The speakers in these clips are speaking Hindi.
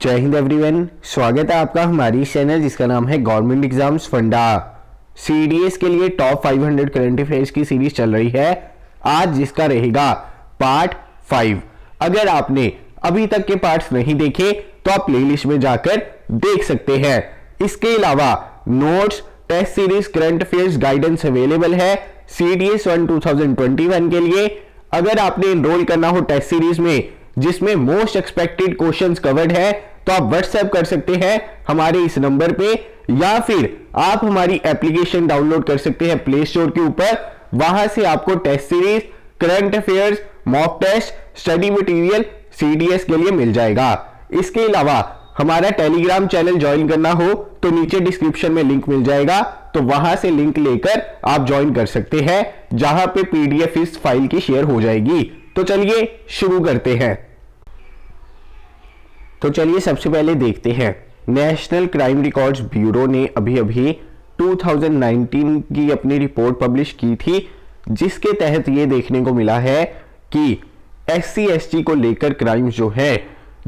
जय हिंद एवरीवन, स्वागत है आपका हमारी इस चैनल जिसका नाम है गवर्नमेंट एग्जाम्स फंडा। सीडीएस के लिए टॉप 500 करंट अफेयर्स की सीरीज चल रही है आज, जिसका रहेगा पार्ट 5। अगर आपने अभी तक के पार्ट्स नहीं देखे तो आप प्लेलिस्ट में जाकर देख सकते हैं। इसके अलावा notes, test series, current affairs guidance available है सीडीएस 1 2021 के लिए। अगर आपने एनरोल करना हो टेस्ट सीरीज में जिसमें मोस्ट एक्सपेक्टेड क्वेश्चंस कवर्ड है तो आप व्हाट्सएप कर सकते हैं हमारे इस नंबर पे, या फिर आप हमारी एप्लीकेशन डाउनलोड कर सकते हैं प्ले स्टोर के ऊपर। वहां से आपको test series, current affairs, mock test, study material CDS के लिए मिल जाएगा। इसके अलावा हमारा टेलीग्राम चैनल ज्वाइन करना हो तो नीचे डिस्क्रिप्शन में लिंक मिल जाएगा, तो वहां से लिंक लेकर आप ज्वाइन कर सकते हैं, जहां पे पीडीएफ इस फाइल की शेयर हो जाएगी। तो चलिए शुरू करते हैं। तो चलिए सबसे पहले देखते हैं, नेशनल क्राइम रिकॉर्ड्स ब्यूरो ने अभी 2019 की अपनी रिपोर्ट पब्लिश की थी, जिसके तहत ये देखने को मिला है कि SC ST को लेकर क्राइम्स जो है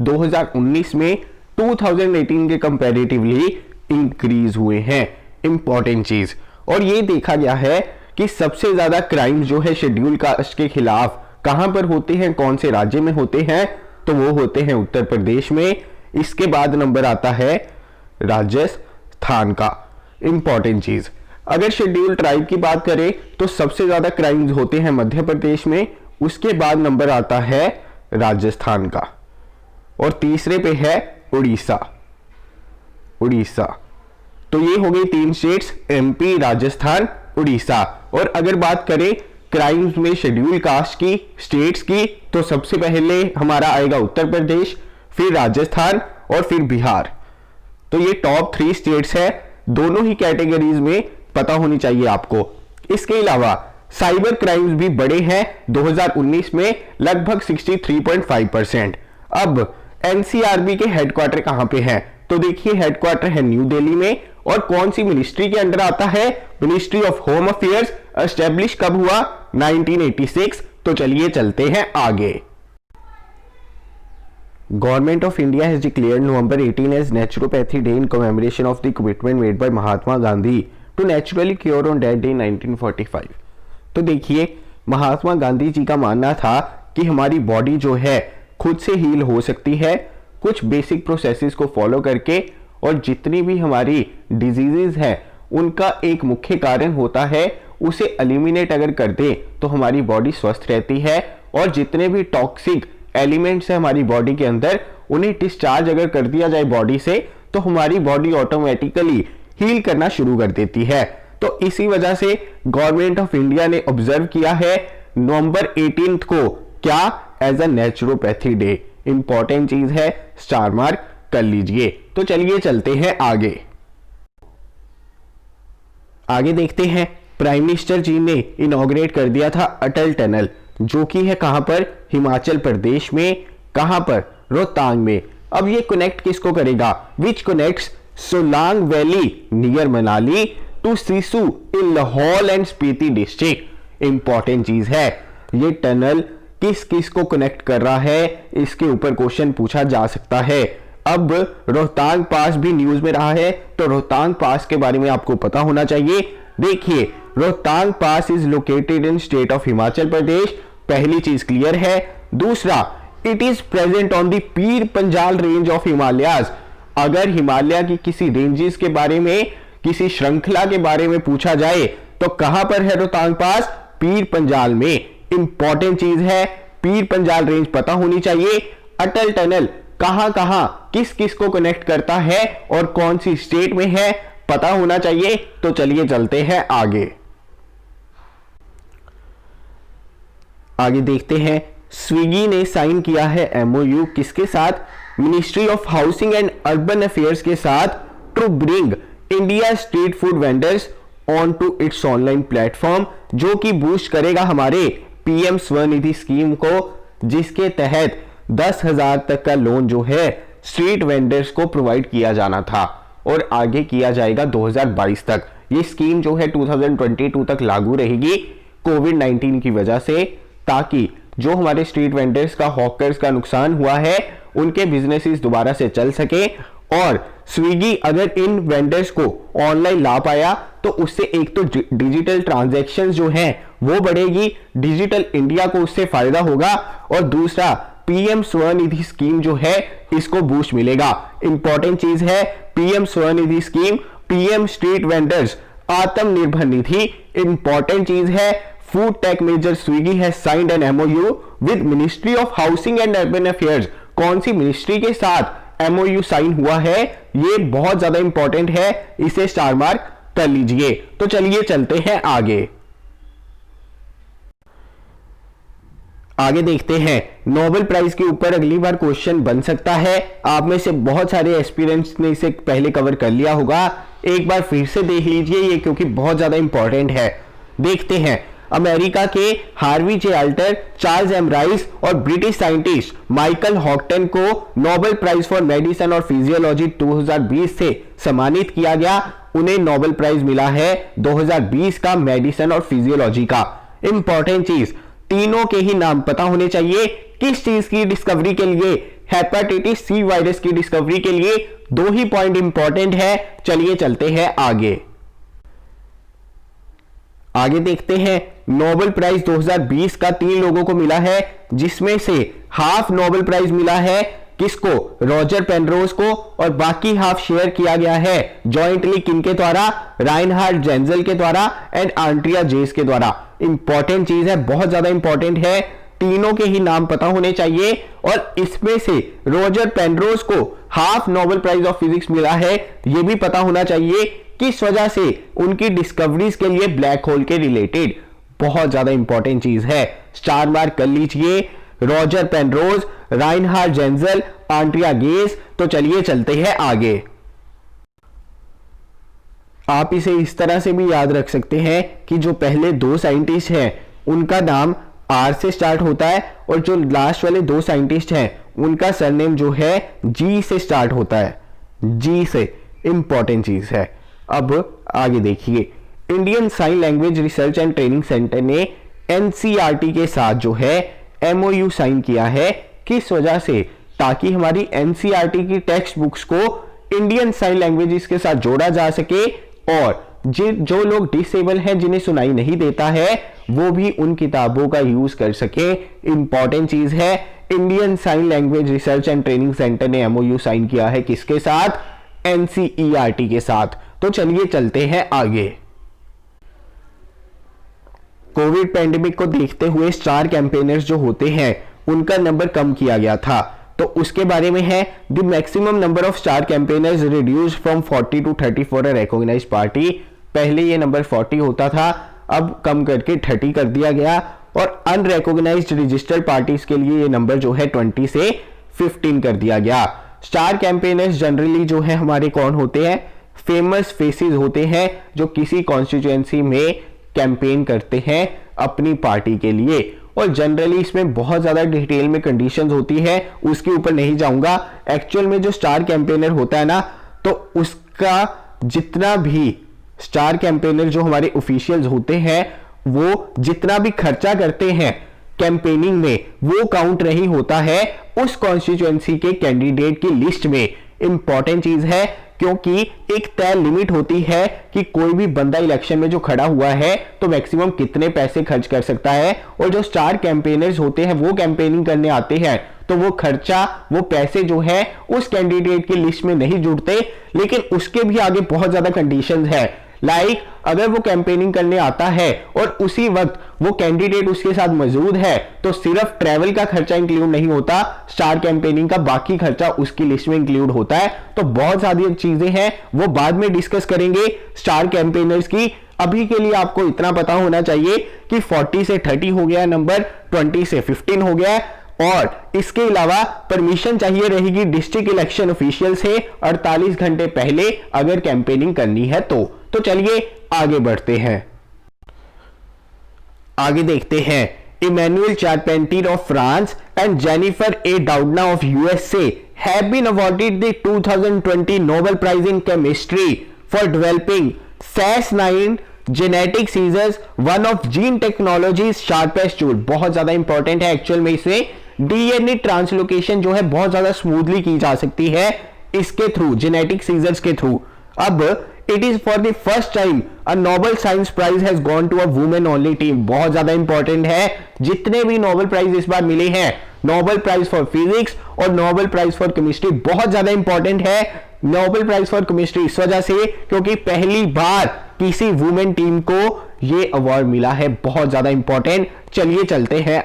2019 में 2018 के कंपैरेटिवली इंक्रीज हुए हैं। इंपॉर्टेंट चीज, और ये देखा गया है कि सबसे ज्यादा क्राइम्स जो है शेड्यूल कास्ट के खिलाफ कहां पर होते हैं, कौन से राज्य में होते हैं, तो वो होते हैं उत्तर प्रदेश में। इसके बाद नंबर आता है राजस्थान का। इंपॉर्टेंट चीज, अगर शेड्यूल ट्राइब की बात करें तो सबसे ज्यादा क्राइम्स होते हैं मध्य प्रदेश में, उसके बाद नंबर आता है राजस्थान का, और तीसरे पे है उड़ीसा। तो ये हो गई 3 स्टेट्स, MP, राजस्थान, उड़ीसा। और अगर बात करें क्राइम्स में शेड्यूल कास्ट की स्टेट्स की, तो सबसे पहले हमारा आएगा उत्तर प्रदेश, फिर राजस्थान और फिर बिहार। तो ये टॉप 3 स्टेट्स है, दोनों ही कैटेगरीज में पता होनी चाहिए आपको। इसके अलावा साइबर क्राइम्स भी बड़े हैं 2019 में, लगभग 63.5%। अब NCRB के हेडक्वार्टर कहां पे है, तो देखिए हेडक्वार्टर है न्यू दिल्ली में। और कौन सी मिनिस्ट्री के अंडर आता है, ministry of home affairs. Establish कब हुआ, 1986। तो चलिए चलते हैं आगे। Government of India has declared November 18 as naturopathy day in commemoration of the commitment made by Mahatma Gandhi to naturally cure on death day 1945। तो देखिए महात्मा गांधी जी का मानना था कि हमारी बॉडी जो है खुद से हील हो सकती है कुछ बेसिक प्रोसेसेस को फॉलो करके, और जितनी भी हमारी डिजीजेस हैं उनका एक मुख्य कारण होता है उसे एलिमिनेट अगर कर दें तो हमारी बॉडी स्वस्थ रहती है, और जितने भी टॉक्सिक एलिमेंट्स हैं हमारी बॉडी के अंदर उन्हें डिस्चार्ज अगर कर दिया जाए बॉडी से तो हमारी बॉडी ऑटोमेटिकली हील करना शुरू कर देती है। तो इसी वजह से गवर्नमेंट ऑफ इंडिया ने ऑब्जर्व किया है नवंबर 18 को क्या, as a naturopathy day. Important चीज है, स्टार मार्क कर लीजिए। तो चलिए चलते हैं आगे देखते हैं। प्राइम मिनिस्टर जी ने इनॉग्रेट कर दिया था अटल टनल, जो कि है कहां पर, हिमाचल प्रदेश में। कहां पर, रोहतांग में। अब ये कनेक्ट किसको करेगा, which connects Solang valley near Manali to Sissu in Lahaul and Spiti district. Important चीज है, ये टनल किस किस को कनेक्ट कर रहा है, इसके ऊपर क्वेश्चन पूछा जा सकता है। अब रोहतांग पास भी न्यूज में रहा है, तो रोहतांग पास के बारे में आपको पता होना चाहिए। देखिए Rohtang pass is located in state of Himachal Pradesh, पहली चीज क्लियर है। दूसरा, it is present on the Pir Panjal range of Himalayas. अगर हिमालय की किसी रेंजेस के बारे में, किसी श्रृंखला के बारे में पूछा जाए तो कहां पर है रोहतांग पास, पीर पंजाल में। इंपॉर्टेंट चीज है, पीर पंजाल रेंज पता होनी चाहिए। अटल टनल कहां कहां किस किस को कनेक्ट करता है और कौन सी स्टेट में है, पता होना चाहिए। तो चलिए चलते हैं आगे देखते हैं। स्विगी ने साइन किया है MOU किसके साथ, ministry of housing and urban affairs के साथ, to bring India street food vendors on to its online platform, जो कि बूस्ट करेगा हमारे PM स्वनिधि स्कीम को, जिसके तहत 10,000 तक का लोन जो है स्ट्रीट वेंडर्स को प्रोवाइड किया जाना था, और आगे किया जाएगा 2022 तक। ये स्कीम जो है 2022 तक लागू रहेगी कोविड-19 की वजह से, ताकि जो हमारे स्ट्रीट वेंडर्स का, हॉकर्स का नुकसान हुआ है उनके बिजनेसेस दोबारा से चल सके। और स्विगी अगर इन वेंडर्स को ऑनलाइन ला पाया तो उससे एक तो डिजिटल ट्रांजैक्शंस जो हैं वो बढ़ेगी, डिजिटल इंडिया को उससे फायदा होगा, और दूसरा पीएम स्वनिधि स्कीम जो है इसको बूस्ट मिलेगा। इंपॉर्टेंट चीज है PM Svanidhi scheme, PM street vendors Atmanirbhar Nidhi. Important चीज है फूड टेक मेजर स्विगी है signed an MOU with ministry of housing and urban affairs. कौन सी मिनिस्ट्री के साथ एमओयू साइन हुआ है, ये बहुत ज्यादा इंपॉर्टेंट है, इसे स्टार मार्क कर लीजिए। तो चलिए चलते हैं आगे देखते हैं। नोबेल प्राइज के ऊपर अगली बार क्वेश्चन बन सकता है। आप में से बहुत सारे एक्सपीरियंस ने इसे पहले कवर कर लिया होगा, एक बार फिर से देख लीजिए ये, क्योंकि बहुत ज्यादा इंपॉर्टेंट है। देखते हैं। अमेरिका के हार्वी जे अल्टर, चार्ल्स एम राइस और ब्रिटिश साइंटिस्ट माइकल हॉकटन को नोबेल प्राइज फॉर मेडिसिन और फिजियोलॉजी 2020 से सम्मानित किया गया। उन्हें नोबेल प्राइज मिला है 2020 का मेडिसिन और फिजियोलॉजी का। इंपॉर्टेंट चीज, तीनों के ही नाम पता होने चाहिए। किस चीज की डिस्कवरी के लिए? हेपेटाइटिस सी वायरस की डिस्कवरी के लिए। दो ही पॉइंट इंपॉर्टेंट है। चलिए चलते हैं आगे देखते हैं। नोबेल प्राइज 2020 का 3 लोगों को मिला है, जिसमें से हाफ नोबेल प्राइज मिला है किसको? रॉजर पेनरोज को, और बाकी हाफ शेयर किया गया है जॉइंटली किनके द्वारा? राइनहार्ड जेंजल के द्वारा एंड आंड्रिया जेस के द्वारा। इंपॉर्टेंट चीज है, बहुत ज्यादा इंपॉर्टेंट है, तीनों के ही नाम पता होने चाहिए। और इसमें से रॉजर पेनरोज को half Nobel prize of physics मिला है, यह भी पता होना चाहिए किस वजह से? उनकी डिस्कवरीज के लिए ब्लैक होल के रिलेटेड। बहुत ज्यादा इंपॉर्टेंट चीज है, स्टार मार्क कर लीजिए। Roger Penrose, Reinhard Genzel, Andrea Ghez. तो चलिए चलते हैं आगे। आप इसे इस तरह से भी याद रख सकते हैं कि जो पहले 2 साइंटिस्ट हैं उनका नाम आर से स्टार्ट होता है, और जो लास्ट वाले 2 साइंटिस्ट हैं उनका सरनेम जो है जी से स्टार्ट होता है, जी से। इंपॉर्टेंट चीज है। अब आगे देखिए। Indian sign language research and training centre ने एनसीईआरटी के साथ जो है एमओयू साइन किया है। किस वजह से? ताकि हमारी एनसीईआरटी की टेक्स्ट बुक्स को इंडियन साइन लैंग्वेजेस के साथ जोड़ा जा सके, और जो लोग डिसेबल हैं, जिन्हें सुनाई नहीं देता है, वो भी उन किताबों का यूज कर सके। इंपॉर्टेंट चीज है, Indian sign language research and training centre ने एमओयू साइन किया है किसके साथ? एनसीईआरटी के साथ। तो चलिए चलते हैं आगे। कोविड पेंडेमिक को देखते हुए स्टार कैंपेनर्स जो होते हैं उनका नंबर कम किया गया था, तो उसके बारे में है। The maximum number of star campaigners reduced from 40 to 30 for a recognised party. पहले ये नंबर 40 होता था, अब कम करके 30 कर दिया गया, और अनरिकॉग्नाइज्ड रजिस्टर्ड पार्टीज के लिए ये नंबर जो है 20 से 15 कर दिया गया। स्टार कैंपेनर्स जनरली जो है हमारे कौन होते हैं? फेमस फेसेस होते हैं, जो किसी कॉन्स्टिट्यूएंसी में कैंपेन करते हैं अपनी पार्टी के लिए। और जनरली इसमें बहुत ज्यादा डिटेल में कंडीशंस होती है, उसके ऊपर नहीं जाऊंगा। एक्चुअल में जो स्टार कैंपेनर होता है ना, तो उसका जितना भी स्टार कैंपेनर जो हमारे ऑफिशियल्स होते हैं, वो जितना भी खर्चा करते हैं कैंपेनिंग में, वो काउंट नहीं होता है उस कॉन्स्टिट्यूएंसी के कैंडिडेट की लिस्ट में। इंपॉर्टेंट चीज है, क्योंकि एक तय लिमिट होती है कि कोई भी बंदा इलेक्शन में जो खड़ा हुआ है तो मैक्सिमम कितने पैसे खर्च कर सकता है। और जो स्टार कैंपेनर्स होते हैं वो कैंपेनिंग करने आते हैं, तो वो खर्चा, वो पैसे जो है उस कैंडिडेट की लिस्ट में नहीं जुड़ते। लेकिन उसके भी आगे बहुत ज्यादा कंडीशंस है। लाइक अगर वो कैंपेनिंग करने आता है और उसी वक्त वो कैंडिडेट उसके साथ मौजूद है, तो सिर्फ ट्रैवल का खर्चा इंक्लूड नहीं होता, स्टार कैंपेनिंग का बाकी खर्चा उसकी लिस्ट में इंक्लूड होता है। तो बहुत सारी चीजें हैं, वो बाद में डिस्कस करेंगे स्टार कैंपेनर्स की। अभी के लिए आपको इतना पता होना चाहिए कि 40 से 30 हो गया नंबर, 20 से 15 हो गया, और इसके अलावा परमिशन चाहिए रहेगी डिस्ट्रिक्ट इलेक्शन ऑफिशियल से 48 घंटे पहले अगर कैंपेनिंग करनी है तो चलिए आगे बढ़ते हैं। आगे देखते हैं। Emmanuel Charpentier of France and Jennifer A Doudna of USA have been awarded the 2020 Nobel prize in chemistry for developing Cas9 genetic scissors, one of gene technology sharpest tool. बहुत ज्यादा इंपॉर्टेंट है एक्चुअल में इसे। डीएनए ट्रांसलोकेशन जो है बहुत ज्यादा स्मूथली की जा सकती है इसके थ्रू, जेनेटिक सीजर्स के थ्रू। अब it is for the first time a Nobel science prize has gone to a women only team. बहुत ज्यादा इंपॉर्टेंट है, जितने भी नोबेल प्राइज इस बार मिले हैं, नोबेल प्राइज फॉर फिजिक्स और नोबेल प्राइज फॉर केमिस्ट्री, बहुत ज्यादा इंपॉर्टेंट है। नोबेल प्राइज फॉर केमिस्ट्री इस वजह से क्योंकि पहली बार किसी वुमेन टीम को यह अवार्ड मिला है, बहुत ज्यादा इंपॉर्टेंट। चलिए चलते हैं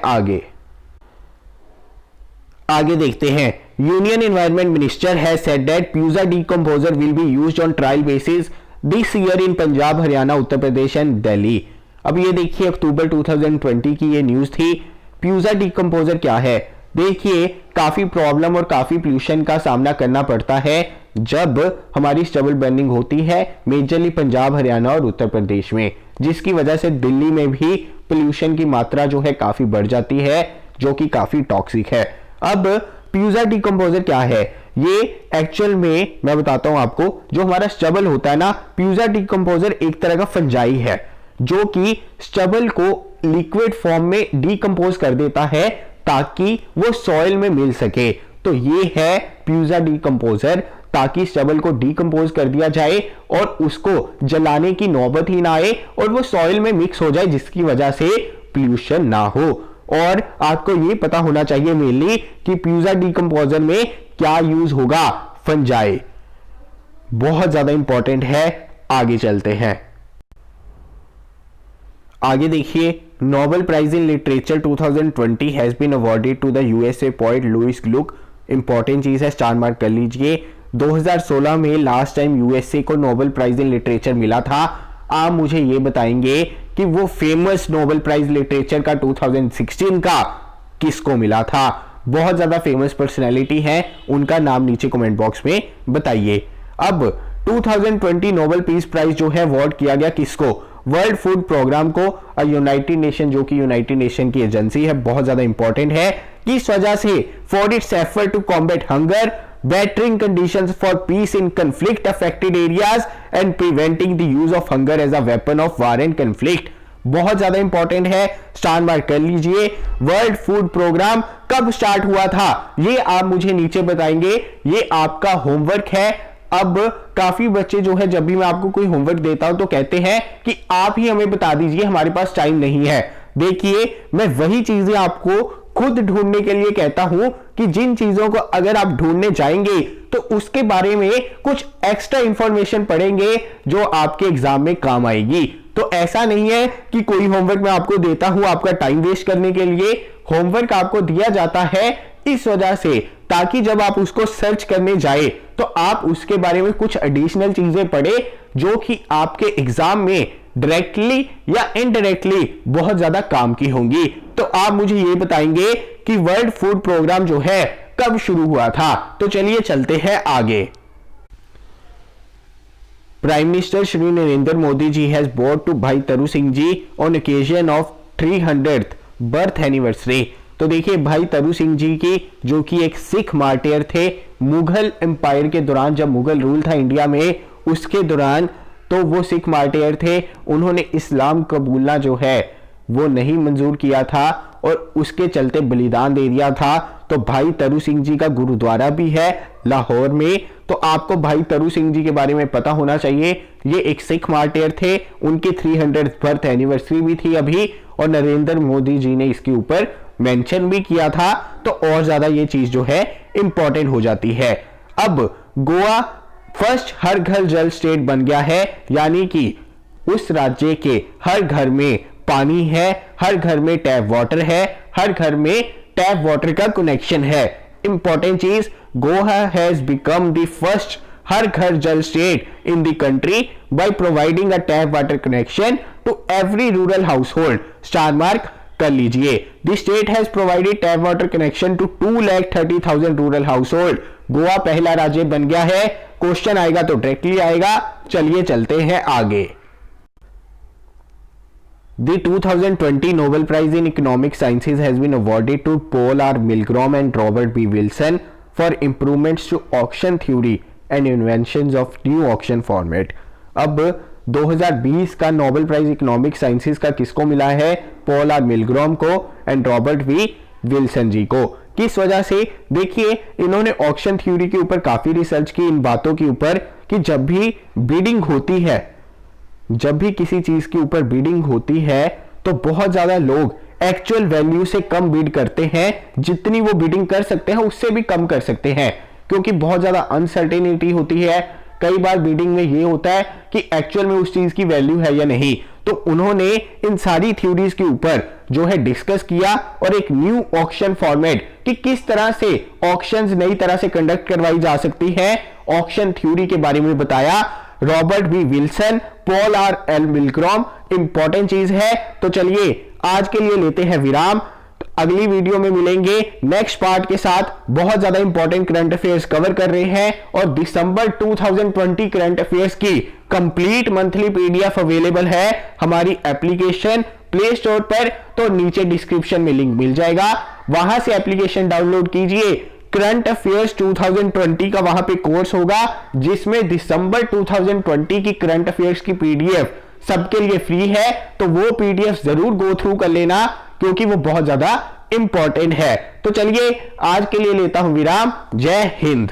आगे देखते हैं। Union environment minister has said that Pusa decomposer will be used on trial basis this year in Punjab, Haryana, Uttar Pradesh and Delhi. अब ये देखिए अक्टूबर 2020 की ये न्यूज थी। प्यूजा डीकंपोजर क्या है? देखिए काफी प्रॉब्लम और काफी पोल्यूशन का सामना करना पड़ता है जब हमारी स्टबल बर्निंग होती है, मेजरली पंजाब, हरियाणा और उत्तर प्रदेश में, जिसकी वजह से दिल्ली में भी पोल्यूशन की मात्रा जो है काफी बढ़ जाती है, जो कि काफी टॉक्सिक है। अब प्यूजा डीकंपोजर क्या है? ये एक्चुअल में मैं बताता हूं आपको, जो हमारा स्टबल होता है ना, प्यूजा डीकंपोजर एक तरह का फंजाई है जो कि स्टबल को लिक्विड फॉर्म में डीकंपोज कर देता है ताकि वो सॉइल में मिल सके। तो ये है प्यूजा डीकंपोजर, ताकि स्टबल को डीकंपोज कर दिया जाए और उसको जलाने की नौबत ही ना आए और वो सॉइल में मिक्स हो जाए, जिसकी वजह से पोल्यूशन ना हो। और आपको ये पता होना चाहिए मेनली कि प्यूजा डीकंपोजर में क्या यूज होगा, फंजाई, बहुत ज्यादा इंपॉर्टेंट है। आगे चलते हैं, आगे देखिए। Nobel prize in literature 2020 has been awarded to the USA poet Louise Gluck. Important चीज है, स्टार मार्क कर लीजिए। 2016 में लास्ट टाइम यूएसए को नोबेल प्राइज इन लिटरेचर मिला था। आप मुझे ये बताएंगे कि वो फेमस नोबेल प्राइज लिटरेचर का 2016 का किसको मिला था? बहुत ज्यादा फेमस पर्सनैलिटी है, उनका नाम नीचे कमेंट बॉक्स में बताइए। अब 2020 नोबेल पीस प्राइज जो है अवार्ड किया गया किसको? वर्ल्ड फूड प्रोग्राम को, यूनाइटेड नेशन, जो कि यूनाइटेड नेशन की एजेंसी है, बहुत ज्यादा इंपॉर्टेंट है। किस वजह से? For its effort to combat hunger, bettering conditions for peace in conflict affected areas and preventing the use of hunger as a weapon of war and conflict। बहुत ज्यादा इंपॉर्टेंट है, स्टार मार्क कर लीजिए। वर्ल्ड फूड प्रोग्राम कब स्टार्ट हुआ था ये आप मुझे नीचे बताएंगे, ये आपका होमवर्क है। अब काफी बच्चे जो है, जब भी मैं आपको कोई होमवर्क देता हूं तो कहते हैं कि आप ही हमें बता दीजिए, हमारे पास टाइम नहीं है। देखिए मैं वही चीजें आपको खुद ढूंढने के लिए कहता हूं कि जिन चीजों को अगर आप ढूंढने जाएंगे तो उसके बारे में कुछ एक्स्ट्रा इंफॉर्मेशन पढ़ेंगे जो आपके एग्जाम में काम आएगी। तो ऐसा नहीं है कि कोई होमवर्क मैं आपको देता हूं आपका टाइम वेस्ट करने के लिए। होमवर्क आपको दिया जाता है इस वजह से, ताकि जब आप उसको सर्च करने जाए तो आप उसके बारे में कुछ एडिशनल चीजें पढ़े जो कि आपके एग्जाम में डायरेक्टली या इनडायरेक्टली बहुत ज्यादा काम की होंगी। तो आप मुझे ये बताएंगे कि वर्ल्ड फूड प्रोग्राम जो है कब शुरू हुआ था? तो चलिए चलते हैं आगे। Prime minister Shri Narendra Modi ji has bowed to Bhai Taru Singh ji on occasion of 300th birth anniversary. तो देखिए भाई तरु सिंह जी की, जो कि एक सिख मार्टियर थे मुगल एम्पायर के दौरान, जब मुगल रूल था इंडिया में उसके दौरान, तो वो सिख मार्टियर थे। उन्होंने इस्लाम कबूलना जो है वो नहीं मंजूर किया था और उसके चलते बलिदान दे दिया था। तो भाई तरु सिंह जी का गुरुद्वारा भी है लाहौर में। तो आपको भाई तरु सिंह जी के बारे में पता होना चाहिए। ये एक सिख मार्टियर थे, उनकी 300th बर्थ एनिवर्सरी भी थी अभी, और नरेंद्र मोदी जी ने इसके ऊपर मेंशन भी किया था। तो और ज्यादा ये चीज जो है इंपॉर्टेंट हो जाती है। अब गोवा फर्स्ट हर घर जल स्टेट बन गया है, यानी कि उस राज्य के हर घर में पानी है, हर घर में टैप वाटर है, हर घर में टैप वाटर का कनेक्शन है। इंपॉर्टेंट चीज, Goa has become the first Har Ghar Jal state in the country by providing a tap water connection to every rural household. Star mark कर लीजिए। The state has provided tap water connection to 2,30,000 rural household. Goa पहला राज्य बन गया है। क्वेश्चन आएगा तो डायरेक्टली आएगा। चलिए चलते हैं आगे। The 2020 Nobel Prize in Economic Sciences has been awarded to Paul R. Milgrom and Robert B. Wilson for improvements to auction theory and inventions of new auction format। अब 2020 का नोबेल प्राइज इकोनॉमिक साइंसेज का किसको मिला है? पॉल आर मिलग्रॉम को एंड रॉबर्ट वी विल्सन जी को। किस वजह से? देखिए, इन्होंने ऑक्शन थ्योरी के ऊपर काफी रिसर्च की इन बातों के ऊपर कि जब भी बिडिंग होती है, जब भी किसी चीज के ऊपर बिडिंग होती है तो बहुत ज्यादा लोग एक्चुअल वैल्यू से कम बिड करते हैं, जितनी वो बिडिंग कर सकते हैं उससे भी कम कर सकते हैं, क्योंकि बहुत ज्यादा अनसर्टेनिटी होती है। कई बार बिडिंग में ये होता है कि एक्चुअल में उस चीज की वैल्यू है या नहीं। तो उन्होंने इन सारी थ्योरीज के ऊपर जो है डिस्कस किया और एक न्यू ऑक्शन फॉर्मेट कि किस तरह से ऑक्शंस नई तरह से कंडक्ट करवाई जा सकती है, ऑक्शन थ्योरी के बारे में बताया। Robert B Wilson, Paul R L Milgrom important चीज है। तो चलिए आज के लिए लेते हैं विराम। अगली वीडियो में मिलेंगे नेक्स्ट पार्ट के साथ। बहुत ज्यादा इंपॉर्टेंट करंट अफेयर्स कवर कर रहे हैं और दिसंबर 2020 करंट अफेयर्स की कंप्लीट मंथली पीडीएफ अवेलेबल है हमारी एप्लीकेशन प्ले स्टोर पर। तो नीचे डिस्क्रिप्शन में लिंक मिल जाएगा, वहां से एप्लीकेशन डाउनलोड कीजिए। करंट अफेयर्स 2020 का वहां पे कोर्स होगा जिसमें दिसंबर 2020 की करंट अफेयर्स की पीडीएफ सबके लिए फ्री है। तो वो पीडीएफ जरूर गो थ्रू कर लेना क्योंकि वो बहुत ज्यादा इंपॉर्टेंट है। तो चलिए आज के लिए लेता हूं विराम। जय हिंद।